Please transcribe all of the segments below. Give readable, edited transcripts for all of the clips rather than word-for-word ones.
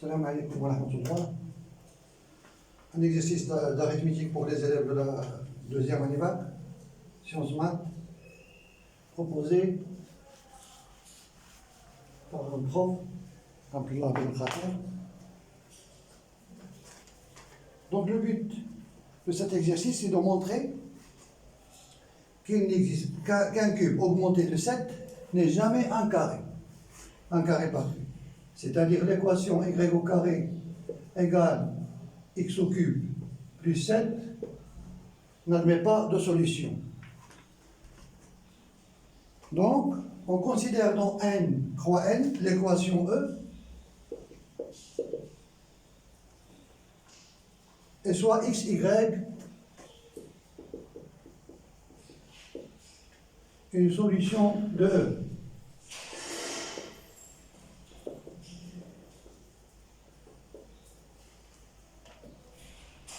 Salam alaikum wa rahmatullah. Un exercice d'arithmétique pour les élèves de la deuxième année bac, sciences maths, proposé par un prof, Abdullah Ben Khater. Donc le but de cet exercice, c'est de montrer qu'il n'existe qu'un cube augmenté de 7 n'est jamais un carré parfait. C'est-à-dire l'équation y au carré égale x au cube plus 7 n'admet pas de solution. Donc, on considère dans n croix n l'équation E et soit xy une solution de E.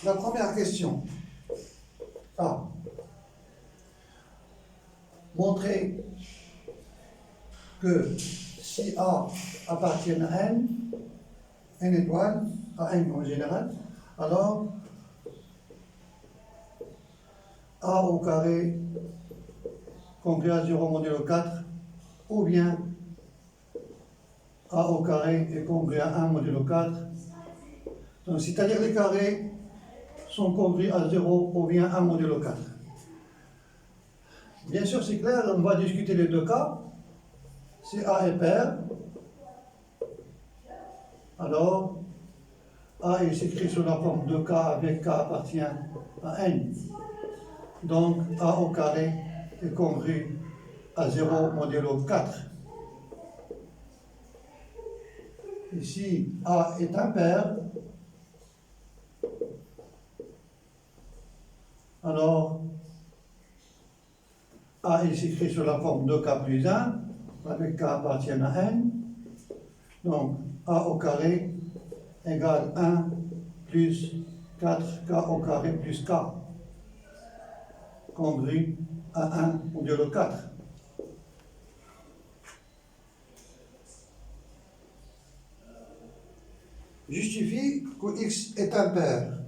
La première question. A. Montrer que si A appartient à n étoile, à n en général, alors A au carré congrès à 0 modulo 4, ou bien A au carré est congrès à 1 modulo 4. Donc, c'est-à-dire les carrés sont congrès à 0 ou bien 1 modulo 4. Bien sûr, c'est clair, on va discuter les deux cas. Si A est pair, alors A est écrit sous la forme de K avec K appartient à n. Donc A au carré est congrès à 0 modulo 4. Ici, A est impair, alors A est écrit sous la forme de K plus 1, avec K appartient à n. Donc A au carré égale 1 plus 4K au carré plus K, congrès à 1 modulo 4. Justifie que x est impair.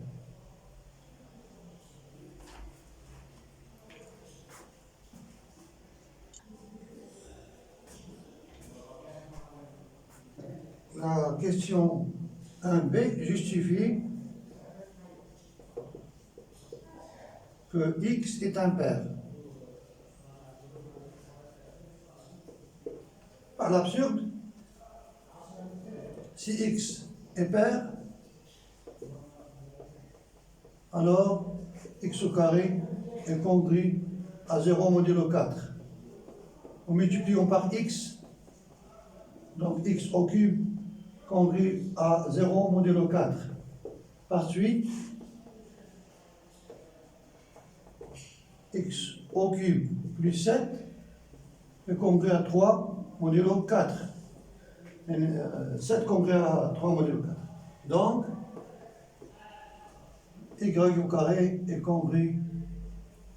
La question 1b justifie que x est impair. Par l'absurde, si x est pair, alors x au carré est congrès à 0 modulo 4. En multipliant par x, donc x au cube congrès à 0 modulo 4. Par suite, x au cube plus 7 est congrès à 3 modulo 4. 7 congrès à 3 modulo 4. Donc, y au carré est congrès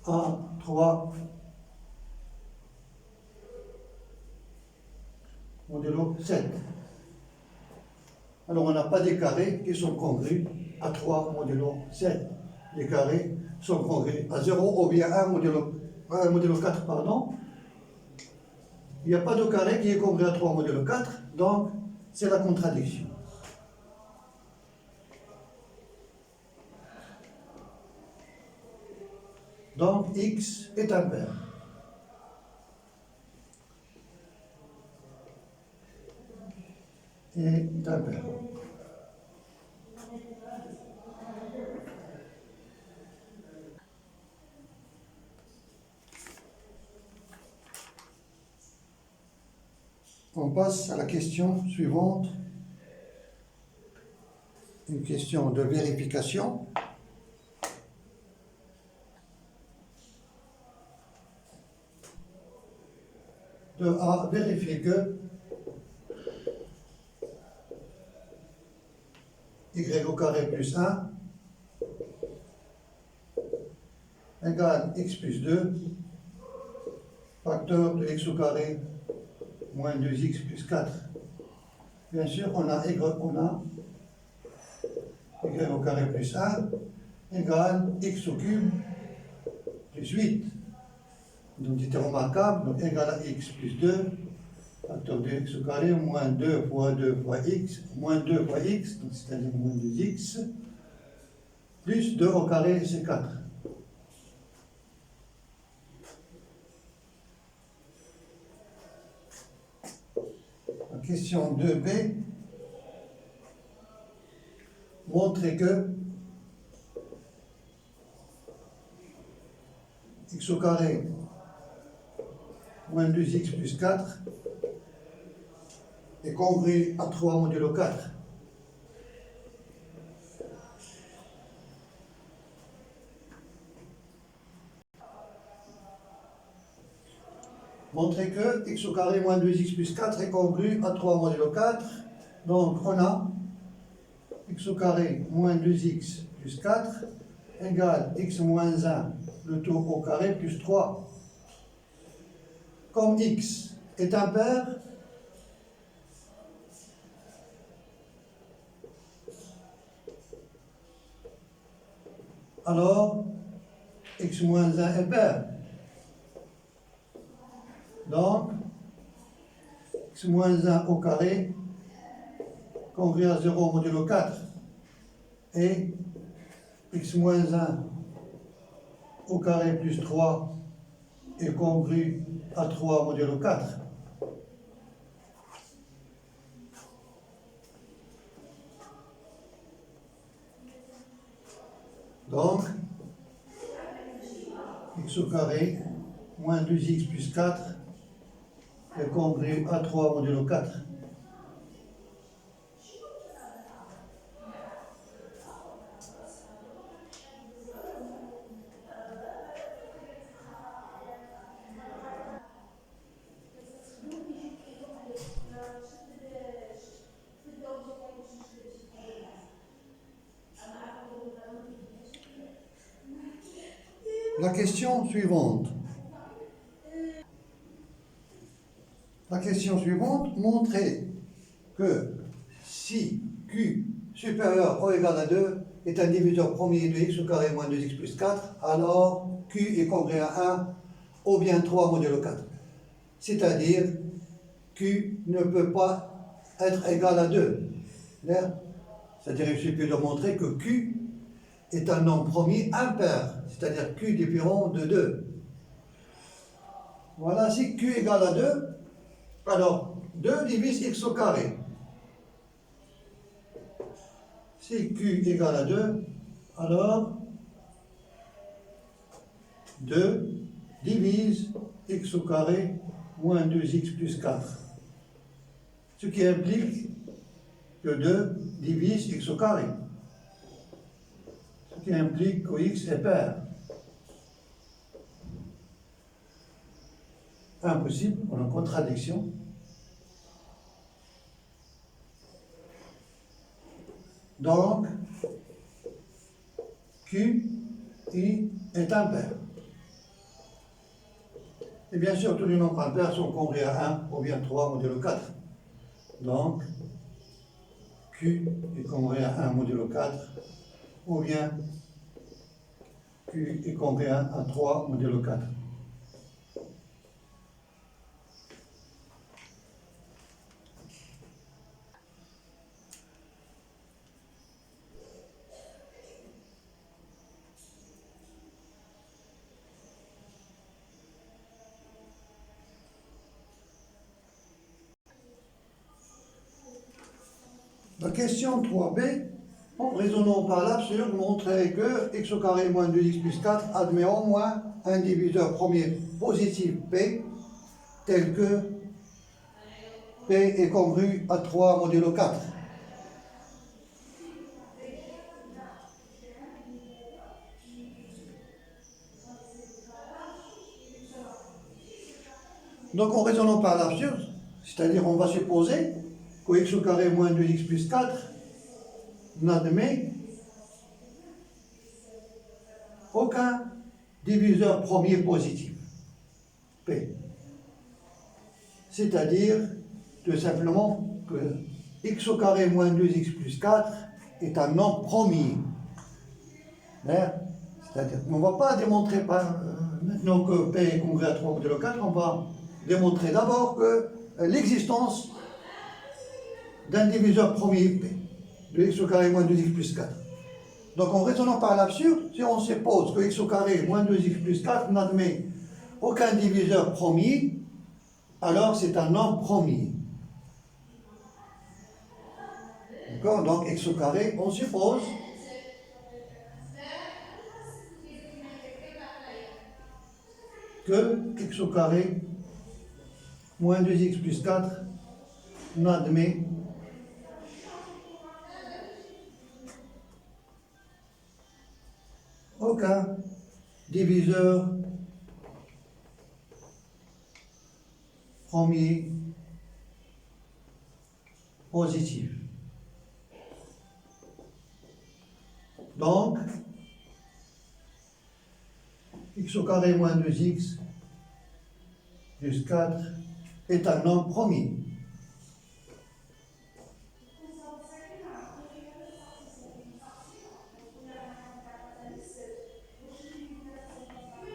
à 3 modulo 7. Alors, on n'a pas des carrés qui sont congrès à 3 modulo 7. Les carrés sont congrès à 0 ou bien 1 modulo 4, pardon. Il n'y a pas de carré qui est congrès à 3 modulo 4, donc c'est la contradiction. Donc x est impair. Est impair. On passe à la question suivante, une question de vérification. De A, vérifier que y au carré plus 1 égale x plus 2, facteur de x au carré moins 2x plus 4. Bien sûr, on a y au carré plus 1 égale x au cube plus 8. Identité remarquable, donc égal à x plus 2, facteur de x au carré, moins 2 fois 2 fois x, moins 2 fois x, donc c'est-à-dire moins 2x, plus 2 au carré, c'est 4. La question 2b, montrer que x au carré moins 2x plus 4 est congru à 3 modulo 4. Montrer que x au carré moins 2x plus 4 est congru à 3 modulo 4. Donc on a x au carré moins 2x plus 4 égale x moins 1, le tout au carré, plus 3. Comme x est impair, alors x moins 1 est pair. Donc, x moins 1 au carré, congru à 0 modulo 4, et x moins 1 au carré plus 3 est congru à 3 modulo 4. Donc, x au carré moins 2x plus 4 est congru à 3 modulo 4. La question suivante. La question suivante, montrer que si Q supérieur ou égal à 2 est un diviseur premier de x au carré moins 2x plus 4, alors Q est congru à 1 ou bien 3 modulo 4. C'est-à-dire, Q ne peut pas être égal à 2. C'est-à-dire, il suffit de montrer que Q est un nombre premier impair, c'est-à-dire Q différent de 2. Voilà, si Q égale à 2, alors 2 divise x au carré. Si Q égale à 2, alors 2 divise x au carré moins 2x plus 4. Ce qui implique que 2 divise x au carré. Ce qui implique que x est pair. Impossible, on a une contradiction. Donc, Q est impair. Et bien sûr, tous les nombres impairs sont congrès à 1 ou bien 3 modulo 4. Donc, Q est congrès à 1 modulo 4 ou bien Q est congrès à 3 modulo 4. La question 3b, en raisonnant par l'absurde, montrer que x au carré moins 2x plus 4 admet au moins un diviseur premier positif p, tel que p est congru à 3 modulo 4. Donc en raisonnant par l'absurde, c'est-à-dire on va supposer que x au carré moins 2x plus 4 n'admet aucun diviseur premier positif, P. C'est-à-dire tout simplement que x au carré moins 2x plus 4 est un nombre premier. C'est-à-dire qu'on ne va pas démontrer maintenant que P est congrue à 3 modulo 4, on va démontrer d'abord que l'existence d'un diviseur premier P, de x au carré moins 2x plus 4. Donc en raisonnant par l'absurde, si on suppose que x au carré moins 2x plus 4 n'admet aucun diviseur premier, alors c'est un nombre premier. D'accord? Donc x au carré, on suppose que x au carré moins 2x plus 4 n'admet aucun diviseur premier positif. Donc, x au carré moins 2x plus 4 est un nombre premier.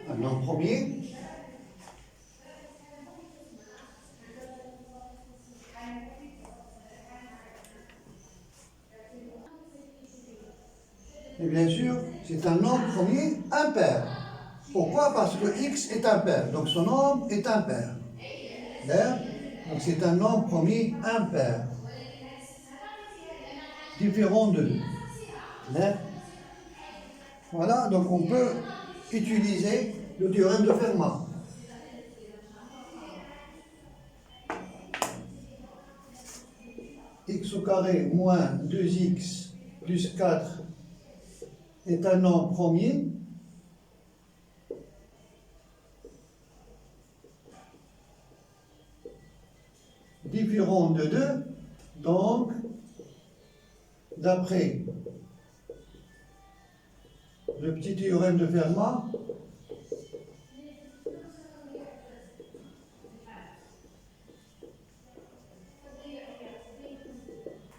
Un nombre premier. Et bien sûr, c'est un nombre premier impair. Pourquoi? Parce que x est impair, donc son nombre est impair. Donc c'est un nombre premier impair, différent de 2. Voilà, donc on peut utiliser le théorème de Fermat. X au carré moins 2x plus 4 est un nombre premier différent de 2, donc d'après le petit théorème de Fermat,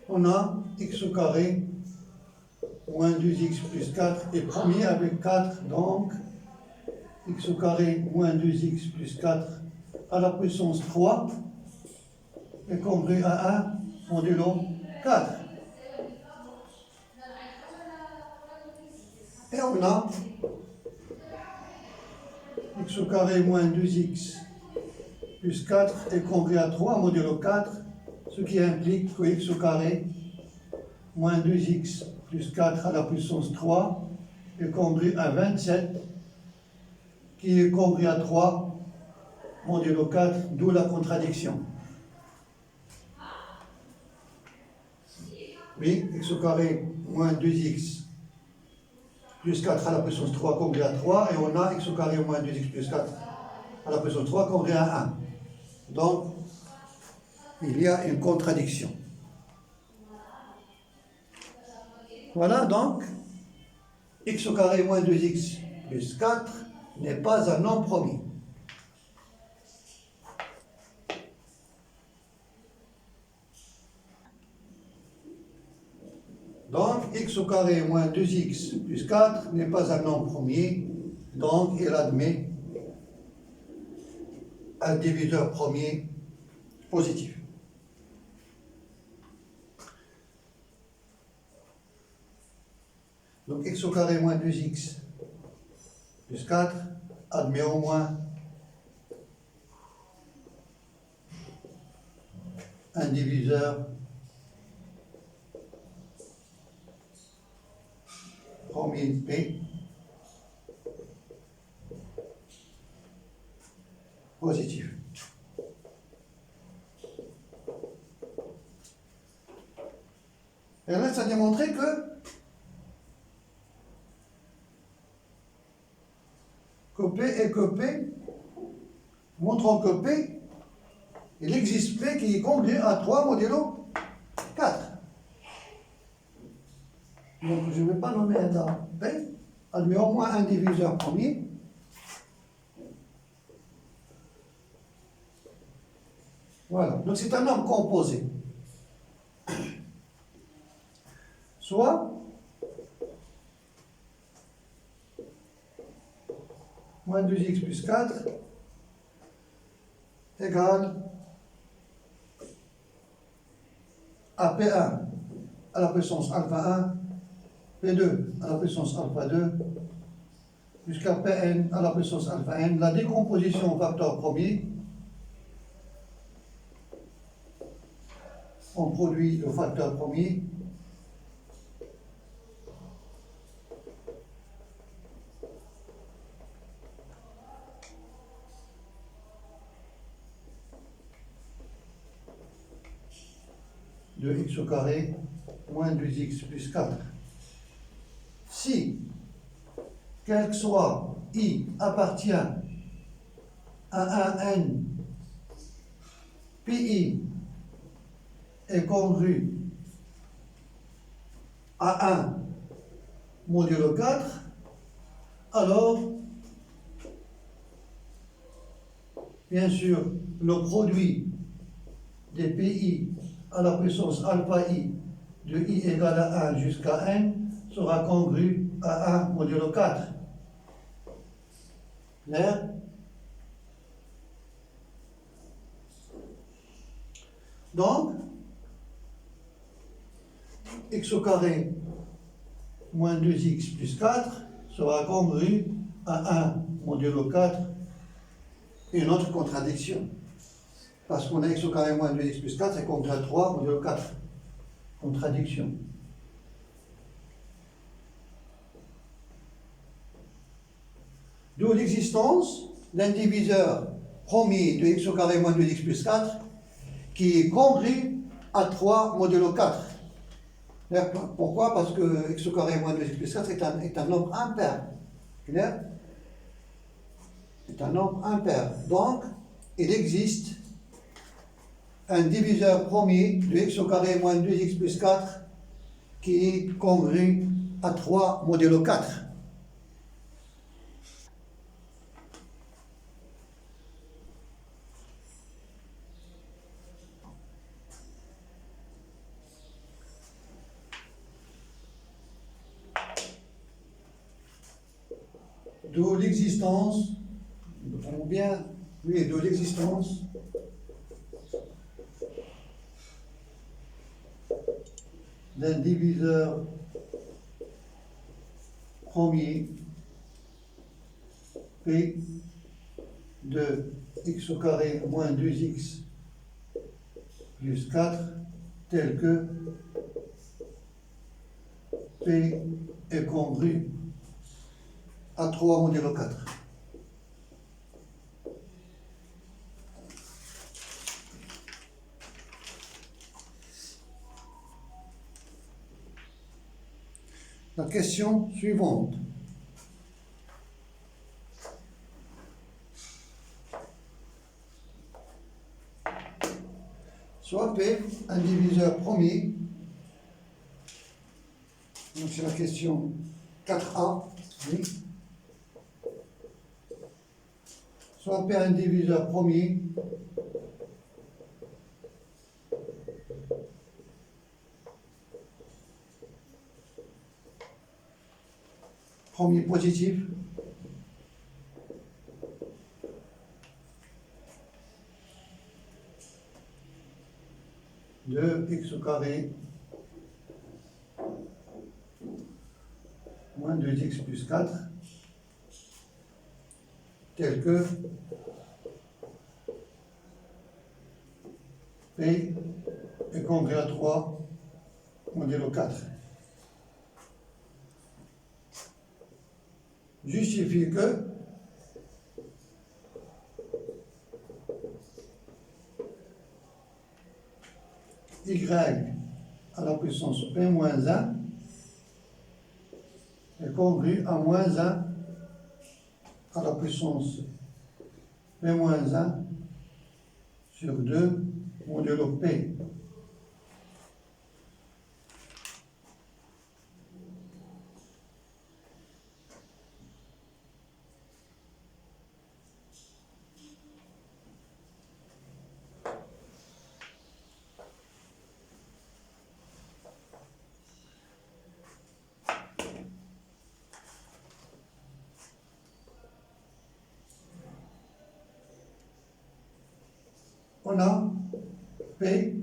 on a x au carré moins 2x plus 4 est premier avec 4, donc x au carré moins 2x plus 4 à la puissance 3 est congrue à 1 modulo 4. Et on a x au carré moins 2x plus 4 est congrue à 3 modulo 4, ce qui implique que x au carré moins 2x plus 4 à la puissance 3 est congrue à 27, qui est congrue à 3 modulo 4, d'où la contradiction. Oui, x au carré moins 2x plus 4 à la puissance 3 congrue à 3, et on a x au carré moins 2x plus 4 à la puissance 3 congrue à 1. Donc, il y a une contradiction. Voilà, donc, x au carré moins 2x plus 4 n'est pas un nombre premier. Donc, x au carré moins 2x plus 4 n'est pas un nombre premier, donc il admet un diviseur premier positif. Donc, x au carré moins 2x plus 4 admet au moins un diviseur premier P positif. Et là, ça a démontré que P et que P, montrant que P, il existe P qui est congrue à 3 modulo 4. Donc je ne vais pas nommer un P, admet au moins un diviseur premier. Voilà, donc c'est un nombre composé. soit moins 2x plus 4 égale à P1 à la puissance alpha 1, P2 à la puissance alpha 2, jusqu'à Pn à la puissance alpha n. La décomposition au facteur premier, on produit le facteur premier de x au carré moins 2x plus 4. Si, quel que soit i appartient à un n, pi est congru à 1 modulo 4, alors, bien sûr, le produit des pi à la puissance alpha i de i égale à 1 jusqu'à n sera congru à 1 modulo 4. Clair? Donc, x au carré moins 2x plus 4 sera congru à 1 modulo 4, une autre contradiction. Parce qu'on a x au carré moins 2x plus 4 est congru à 3 modulo 4. Contradiction. D'où l'existence d'un diviseur premier de x au carré moins 2x plus 4 qui est congru à 3 modulo 4. Pourquoi? Parce que x au carré moins 2x plus 4 est un nombre impair. Clair? C'est un nombre impair. Donc, il existe un diviseur premier de x au carré moins 2x plus 4 qui est congru à 3 modulo 4. D'où l'existence, nous prenons bien, oui, d'où l'existence d'un diviseur premier P de x au carré moins 2x plus 4 tel que P est congru à 3 modulo 4. La question suivante. Soit P, un diviseur premier, donc c'est la question 4a, oui. Soit P un diviseur premier positif de x au carré moins 2x plus 4 tel que P est congru à 3 modulo 4. Justifie que y à la puissance p moins 1 est congru à moins 1 à la puissance p moins 1 sur 2 modulo p. on a P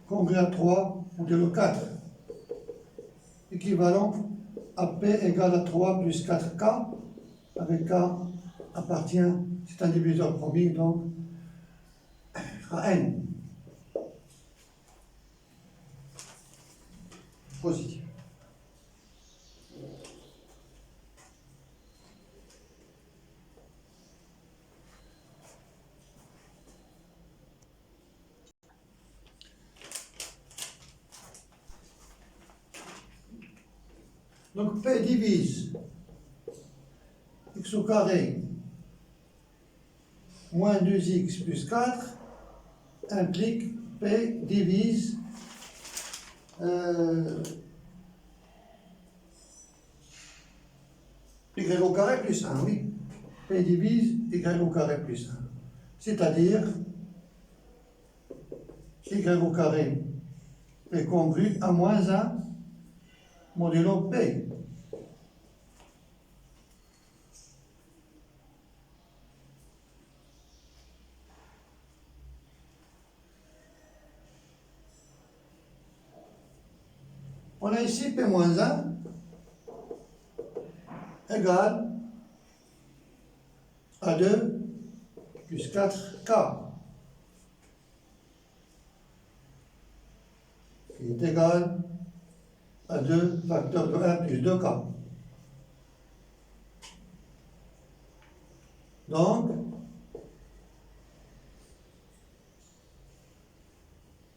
congrue à 3 modulo 4, équivalent à P égale à 3 plus 4K, avec K appartient, c'est un diviseur premier, donc à N. Positif. Donc P divise x au carré moins 2x plus 4 implique P divise y au carré plus 1, oui. P divise y au carré plus 1. C'est-à-dire y au carré est congru à moins 1 modulo P. On a ici P moins 1 égale à 2 plus 4K, qui est égal à 2 facteur de 1 plus 2K. Donc,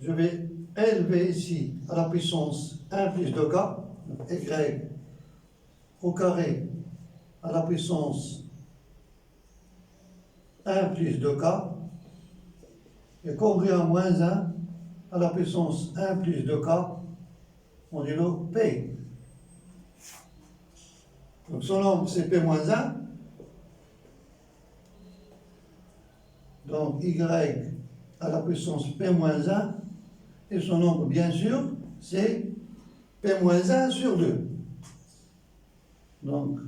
je vais élever ici à la puissance 1 plus 2K, y au carré à la puissance 1 plus 2K, et congrue à moins 1 à la puissance 1 plus 2K modulo P. Donc son nombre c'est P moins 1. Donc y à la puissance P moins 1. Et son nombre bien sûr c'est P moins 1 sur 2. Donc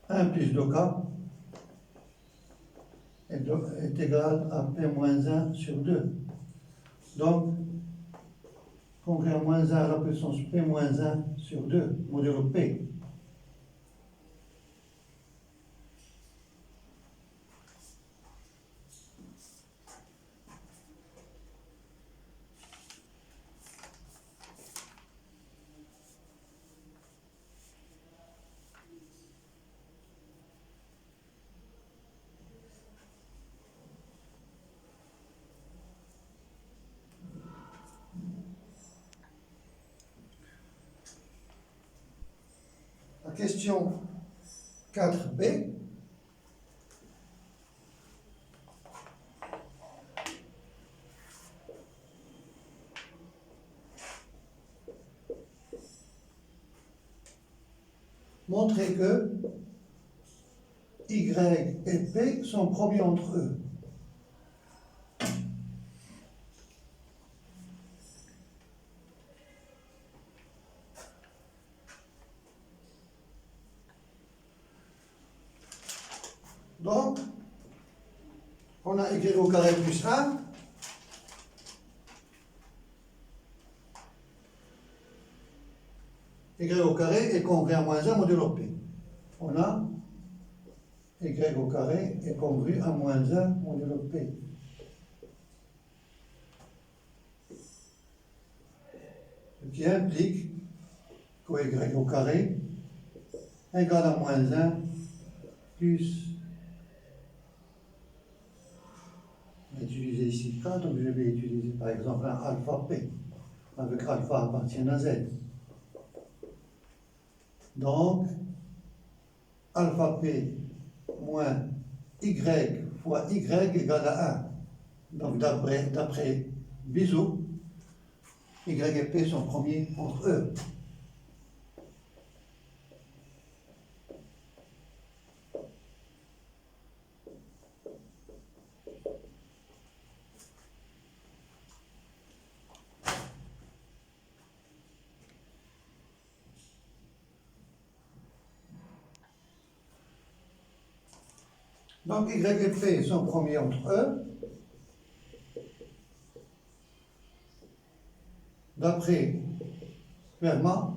1 plus 2K est égal à P moins 1 sur 2. Donc, congrue à moins 1 à la puissance P moins 1 sur 2, modulo P. La question 4b. Montrer que Y et P sont promis entre eux. Donc, on a Y au carré plus 1. Y au carré est congru à moins 1 modulo P. On a Y au carré est congru à moins 1 modulo P. Ce qui implique que Y au carré égale à moins 1 plus, on va utiliser ici K, donc je vais utiliser par exemple un alpha P, avec alpha appartient à Z. Donc, alpha P moins Y fois Y égale à 1. Donc, d'après Bisou, Y et P sont premiers entre eux. Donc Y et P sont promis entre eux. D'après Fermat,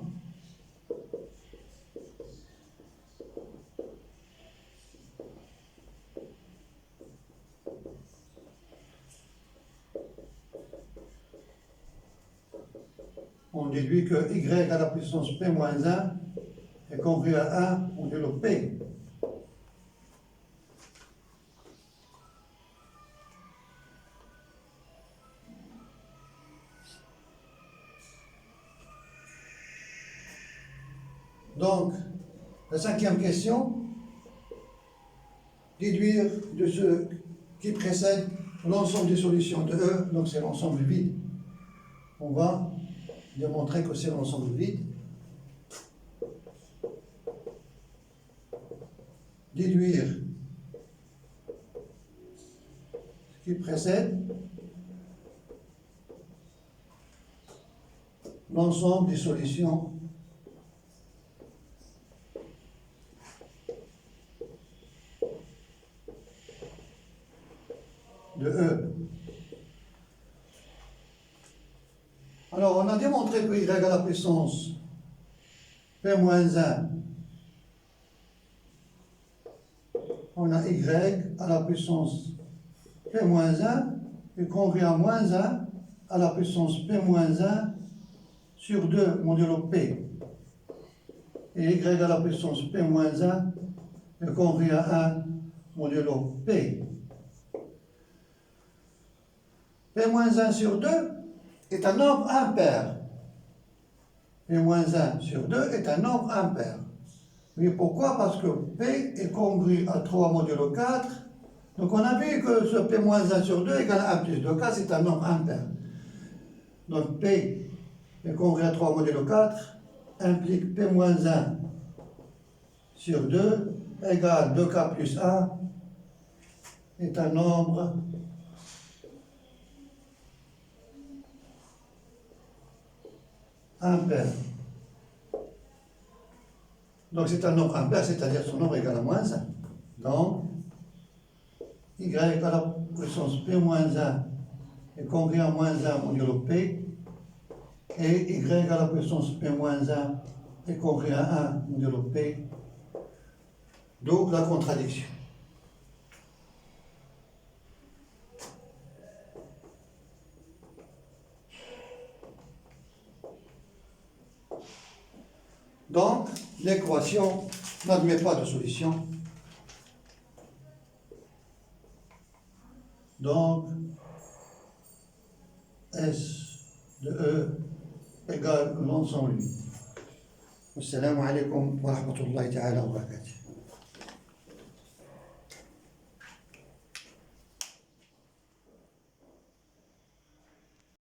on déduit que Y à la puissance P moins 1 est compris à 1 modulo P. Donc, la cinquième question, déduire de ce qui précède l'ensemble des solutions de E, donc c'est l'ensemble vide. On va démontrer que c'est l'ensemble vide. Déduire ce qui précède l'ensemble des solutions de E. Alors, on a démontré que Y à la puissance P-1, on a Y à la puissance P-1 est congrue à moins 1 à la puissance P-1 sur 2 modulo P. Et Y à la puissance P-1 est congrue à 1 modulo P. P-1 sur 2 est un nombre impair. P-1 sur 2 est un nombre impair. Oui, pourquoi? Parce que P est congru à 3 modulo 4. Donc on a vu que ce P-1 sur 2 égale 1 plus 2K, c'est un nombre impair. Donc P est congru à 3 modulo 4 implique P-1 sur 2 égale 2K plus 1 est un nombre impair. Donc c'est un nombre impair, c'est-à-dire son nombre égale à moins 1. Donc, Y à la puissance P-1 est congrue à moins 1 modulo P, et Y à la puissance P-1 est congrue à 1 modulo P, d'où la contradiction. Donc, l'équation n'admet pas de solution. Donc, S de E égale l'ensemble. Assalamu alaikum wa rahmatullahi ta'ala wa barakatuh.